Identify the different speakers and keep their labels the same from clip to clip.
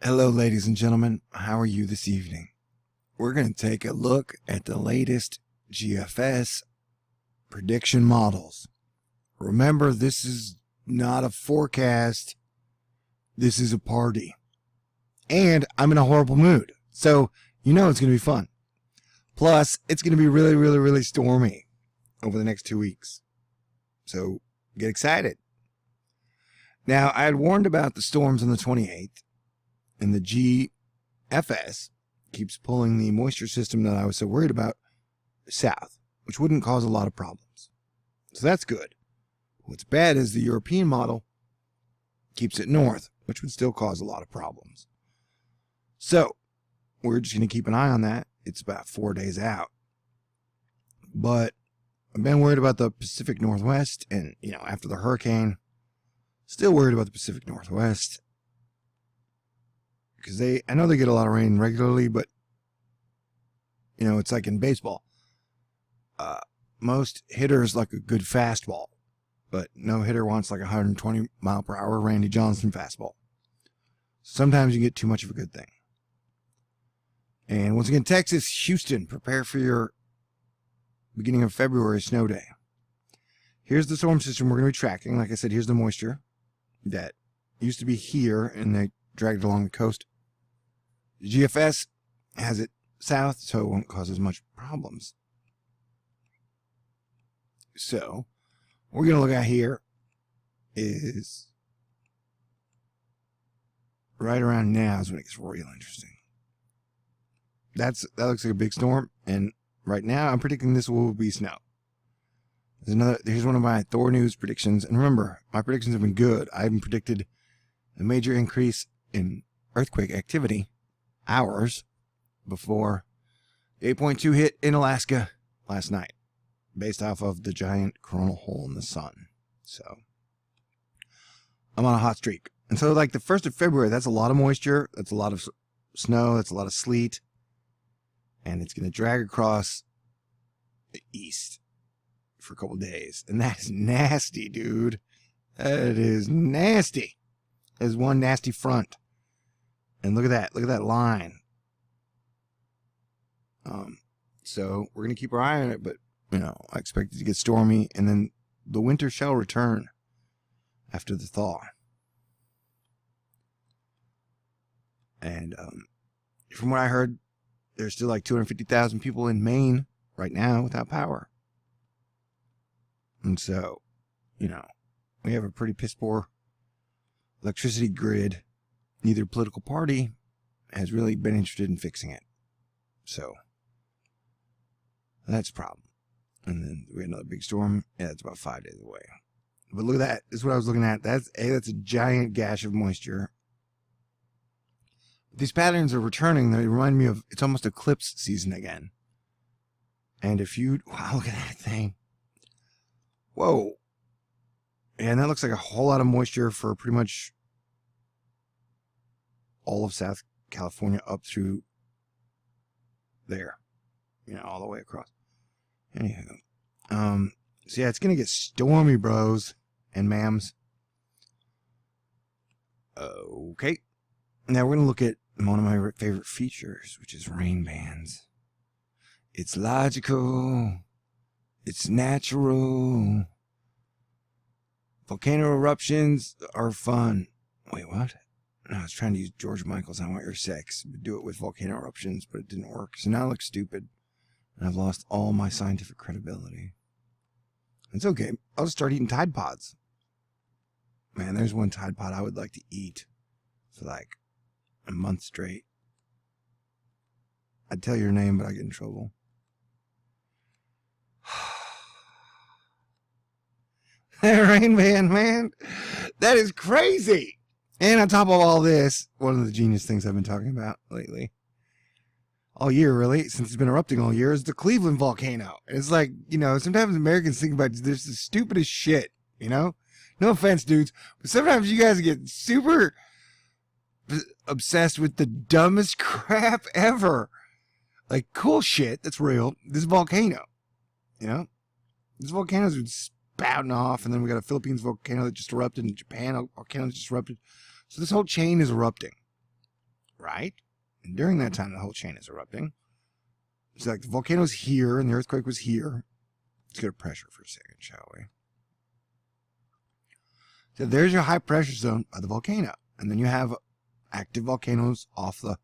Speaker 1: Hello, ladies and gentlemen. How are you this evening? We're going to take a look at the latest GFS prediction models. Remember, this is not a forecast. This is a party. And I'm in a horrible mood. So, you know it's going to be fun. Plus, it's going to be really, really, really stormy over the next 2 weeks. So, get excited. Now, I had warned about the storms on the 28th. And the GFS keeps pulling the moisture system that I was so worried about south, which wouldn't cause a lot of problems. So that's good. What's bad is the European model keeps it north, which would still cause a lot of problems. So we're just going to keep an eye on that. It's about 4 days out. But I've been worried about the Pacific Northwest, and, after the hurricane, still worried about the Pacific Northwest. Because I know they get a lot of rain regularly, but, it's like in baseball. Most hitters like a good fastball, but no hitter wants like a 120 mile per hour Randy Johnson fastball. Sometimes you get too much of a good thing. And once again, Texas, Houston, prepare for your beginning of February snow day. Here's the storm system we're going to be tracking. Like I said, here's the moisture that used to be here, and they dragged it along the coast. The GFS has it south, so it won't cause as much problems. So, what we're going to look at here is right around now is when it gets real interesting. That looks like a big storm, and right now I'm predicting this will be snow. Here's one of my THORnews predictions, and remember, my predictions have been good. I even predicted a major increase in earthquake activity hours before the 8.2 hit in Alaska last night, based off of the giant coronal hole in the sun. So I'm on a hot streak. And so like the 1st of February, that's a lot of moisture, that's a lot of snow, that's a lot of sleet, and it's going to drag across the east for a couple days. And that is nasty, dude. That is nasty. There's one nasty front. And look at that. Look at that line. So we're going to keep our eye on it, but, I expect it to get stormy, and then the winter shall return after the thaw. And from what I heard, there's still like 250,000 people in Maine right now without power. And so, we have a pretty piss poor electricity grid. Neither political party has really been interested in fixing it. So, that's a problem. And then we had another big storm. Yeah, that's about 5 days away. But look at that. This is what I was looking at. That's a giant gash of moisture. These patterns are returning. They remind me of, it's almost eclipse season again. And wow, look at that thing. Whoa. And that looks like a whole lot of moisture for pretty much all of South California up through there, all the way across. Anyhow, so yeah, it's gonna get stormy, bros and ma'ams. Okay, now we're gonna look at one of my favorite features, which is rain bands. It's logical, it's natural. Volcano eruptions are fun. Wait, what? No, I was trying to use George Michael's I Want Your Sex, do it with volcano eruptions, but it didn't work. So now I look stupid, and I've lost all my scientific credibility. It's okay. I'll just start eating Tide Pods. Man, there's one Tide Pod I would like to eat for like a month straight. I'd tell your name, but I get in trouble. That rain band, man, that is crazy. And on top of all this, one of the genius things I've been talking about lately, all year really, since it's been erupting all year, is the Cleveland volcano. It's like, sometimes Americans think about this the stupidest shit, No offense, dudes, but sometimes you guys get super obsessed with the dumbest crap ever. Like, cool shit that's real. This volcano, This volcano's been spouting off, and then we got a Philippines volcano that just erupted, and Japan volcano that just erupted. So this whole chain is erupting. right? And during that time, the whole chain is erupting. It's like the volcano's here and the earthquake was here. Let's get a pressure for a second, shall we? So there's your high pressure zone by the volcano. And then you have active volcanoes off the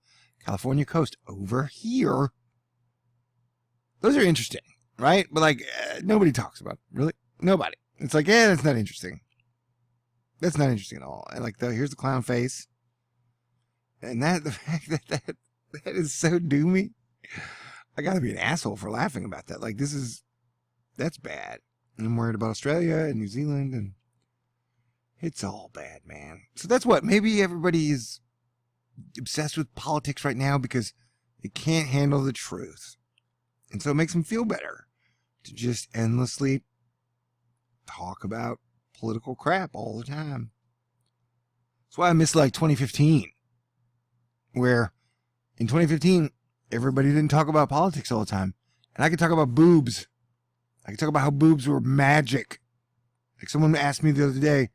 Speaker 1: California coast over here. Those are interesting, right? But like, nobody talks about it. Really? Nobody. It's like, yeah, that's not interesting. That's not interesting at all. And like, here's the clown face. And the fact that is so doomy. I gotta be an asshole for laughing about that. Like, that's bad. And I'm worried about Australia and New Zealand, and it's all bad, man. So that's what, maybe everybody is obsessed with politics right now because they can't handle the truth. And so it makes them feel better to just endlessly talk about political crap all the time. That's why I miss like 2015, where in 2015, everybody didn't talk about politics all the time. And I could talk about boobs. I could talk about how boobs were magic. Like someone asked me the other day,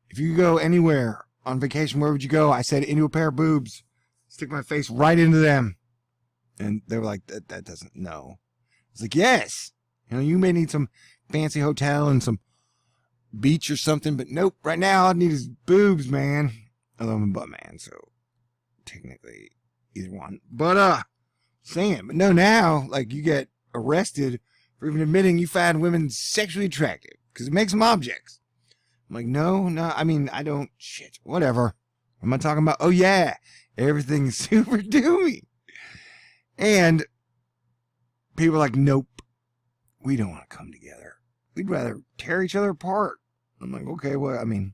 Speaker 1: if you could go anywhere on vacation, where would you go? I said, into a pair of boobs. Stick my face right into them. And they were like, that doesn't, no. I was like, yes. You know, you may need some fancy hotel and some beach or something, but nope, right now all I need is boobs, man. Although I'm a butt man, so technically either one. But, saying, but no, now, like, you get arrested for even admitting you find women sexually attractive because it makes them objects. I'm like, no, I mean, I don't, shit, whatever. What am I talking about? Oh, yeah, everything's super doomy. And people are like, nope, we don't want to come together. We'd rather tear each other apart. I'm like, okay, well, I mean,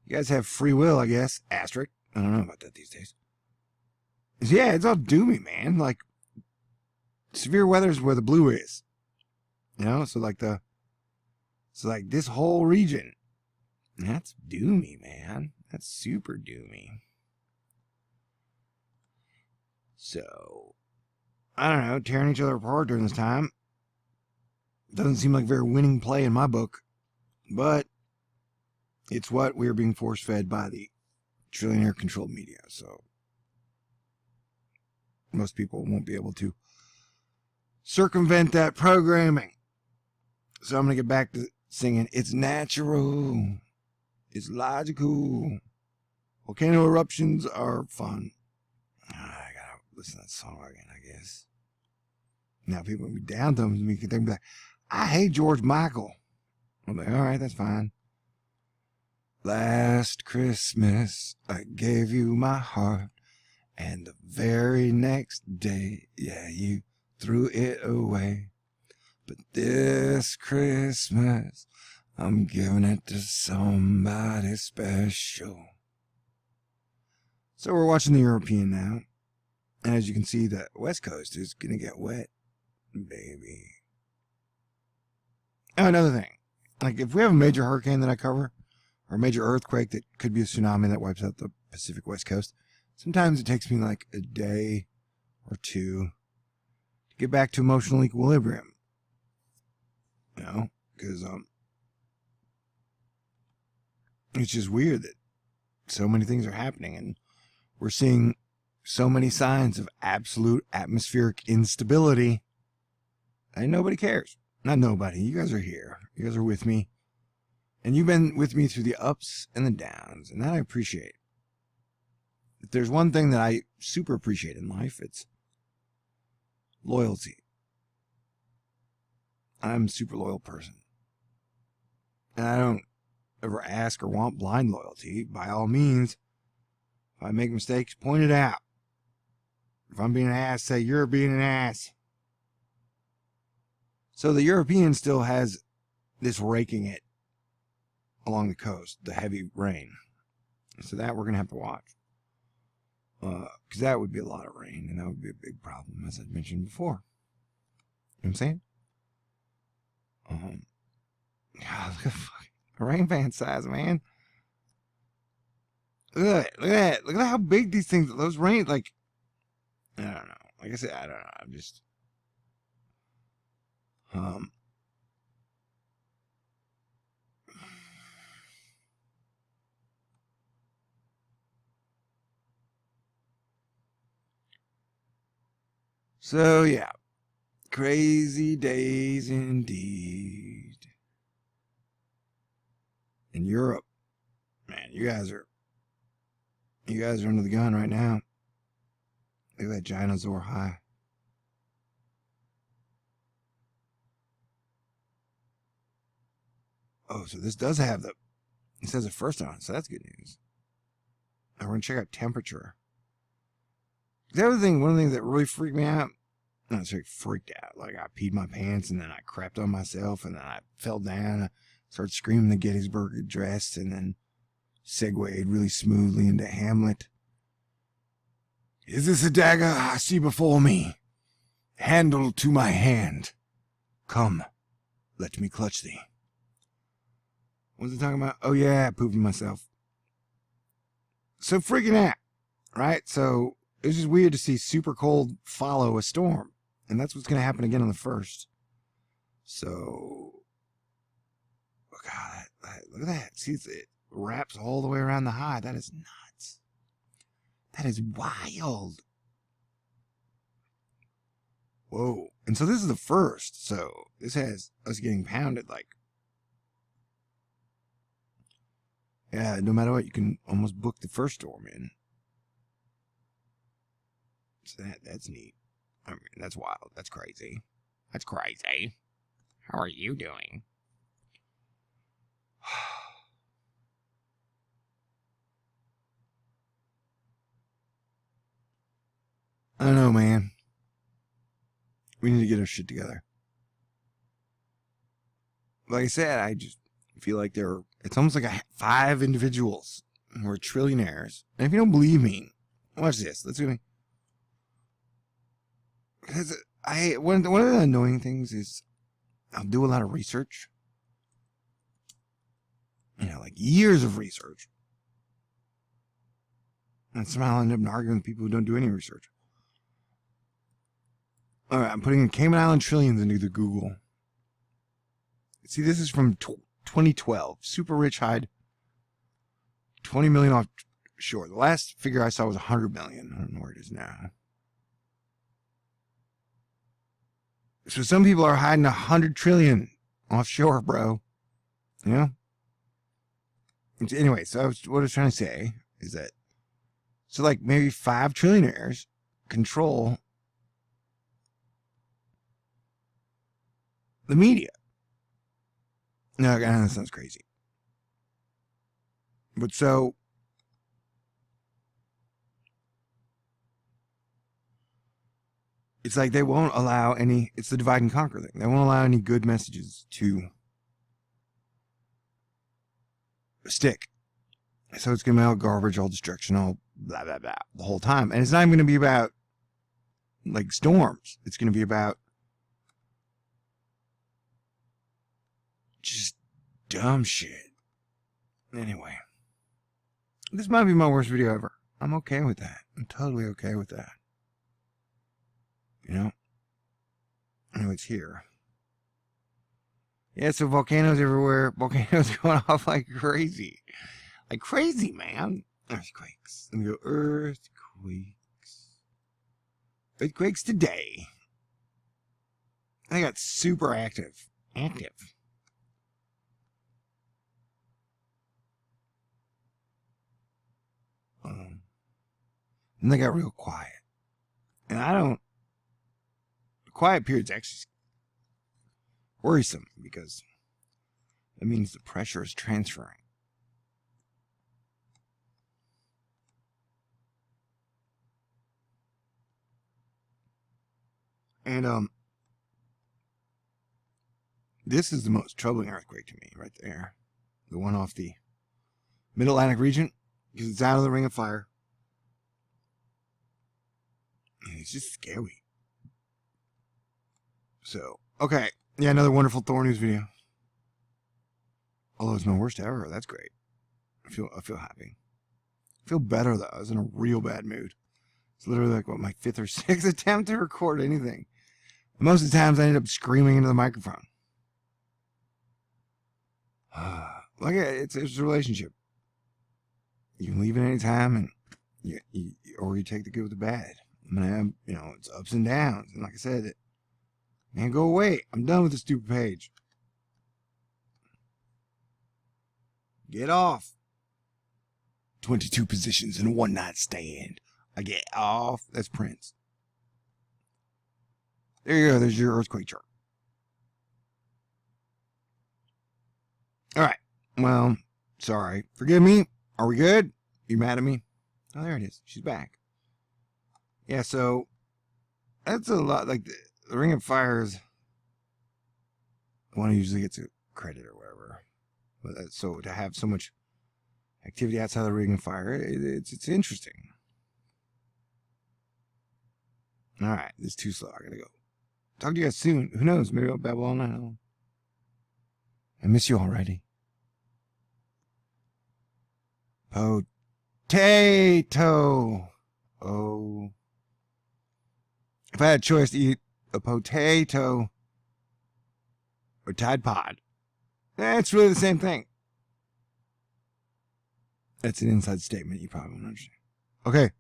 Speaker 1: you guys have free will, I guess. Asterisk. I don't know about that these days. Yeah, it's all doomy, man. Like, severe weather is where the blue is. You know, so like this whole region. That's doomy, man. That's super doomy. So, I don't know, tearing each other apart during this time doesn't seem like very winning play in my book, but it's what we are being force-fed by the trillionaire-controlled media, so most people won't be able to circumvent that programming. So I'm going to get back to singing, it's natural, it's logical, volcano eruptions are fun. I gotta listen to that song again, I guess. Now people will be down to me because they'll be like, I hate George Michael. I'm like, all right, that's fine. Last Christmas, I gave you my heart, and the very next day, yeah, you threw it away. But this Christmas, I'm giving it to somebody special. So we're watching the European now, and as you can see, the West Coast is going to get wet, baby. Oh, another thing. Like, if we have a major hurricane that I cover, or a major earthquake that could be a tsunami that wipes out the Pacific West Coast, sometimes it takes me like a day or two to get back to emotional equilibrium. You know? Because, it's just weird that so many things are happening, and we're seeing so many signs of absolute atmospheric instability, and nobody cares. Not nobody. You guys are here. You guys are with me. And you've been with me through the ups and the downs, and that I appreciate. If there's one thing that I super appreciate in life, it's loyalty. I'm a super loyal person. And I don't ever ask or want blind loyalty. By all means, if I make mistakes, point it out. If I'm being an ass, say, you're being an ass. So the European still has this raking it along the coast, the heavy rain. So that we're going to have to watch. Because that would be a lot of rain, and that would be a big problem, as I mentioned before. You know what I'm saying? God, look at the rain van size, man. Look at that. Look at how big these things, those rain, like, I don't know. Like I said, I don't know. I'm just, So, yeah. Crazy days indeed. In Europe, man, you guys are under the gun right now. Look at that Dinosaur high. Oh, so this does have it says it first on, so that's good news. Now we're gonna check out temperature. The other thing, one of the things that really freaked me out, not necessarily freaked out, like I peed my pants and then I crapped on myself and then I fell down, I started screaming the Gettysburg Address and then segued really smoothly into Hamlet. Is this a dagger I see before me? Handle to my hand. Come, let me clutch thee. What was I talking about? Oh yeah, pooping myself. So freaking out, right? So it was just weird to see super cold follow a storm. And that's what's going to happen again on the 1st. So, oh God, look at that. See, it wraps all the way around the high. That is nuts. That is wild. Whoa. And so this is the 1st. So this has us getting pounded like, yeah, no matter what, you can almost book the 1st storm in. So that's neat. I mean, that's wild. That's crazy. That's crazy. How are you doing? I don't know, man. We need to get our shit together. Like I said, I just feel like it's almost like 5 individuals who are trillionaires. And if you don't believe me, watch this. Let's do it. Because one of the annoying things is I'll do a lot of research. You know, like years of research. And somehow I'll end up arguing with people who don't do any research. Alright, I'm putting in Cayman Island trillions into the Google. See, this is from 2012. Super rich hide. 20 million offshore. The last figure I saw was 100 million. I don't know where it is now. So some people are hiding 100 trillion offshore, bro. You know? Anyway, so what I was trying to say is that, so like maybe 5 trillionaires control the media. No, I know that sounds crazy. But so, it's like they won't allow any, it's the divide and conquer thing. They won't allow any good messages to stick. So it's going to be all garbage, all destruction, all blah, blah, blah, the whole time. And it's not even going to be about, like, storms. It's going to be about just dumb shit. Anyway. This might be my worst video ever. I'm okay with that. I'm totally okay with that. You know? I know it's here. Yeah, so volcanoes everywhere. Volcanoes going off like crazy. Like crazy, man. Earthquakes. Let me go. Earthquakes. Earthquakes today. They got super active. Active. And they got real quiet. And the quiet period's actually worrisome because that means the pressure is transferring. And this is the most troubling earthquake to me right there. The one off the Mid-Atlantic region, because it's out of the ring of fire. And it's just scary. So, okay. Yeah, another wonderful THORnews video. Although it's my worst ever. That's great. I feel happy. I feel better, though. I was in a real bad mood. It's literally like, what, my 5th or 6th attempt to record anything. Most of the times I end up screaming into the microphone. Like, it's a relationship. You can leave at any time, and or you take the good with the bad. I'm gonna have, it's ups and downs. And like I said, man, go away. I'm done with this stupid page. Get off. 22 positions in a one night stand. I get off. That's Prince. There you go. There's your earthquake chart. All right. Well, sorry. Forgive me. Are we good? You mad at me? Oh, there it is. She's back. Yeah, so that's a lot. Like the Ring of Fire is the one who usually gets a credit or whatever. But so to have so much activity outside the Ring of Fire, it's interesting. All right, this is too slow. I gotta go. Talk to you guys soon. Who knows? Maybe I'll babble all night long. I miss you already. Potato. Oh. If I had a choice to eat a potato or Tide Pod, that's really the same thing. That's an inside statement you probably won't understand. Okay.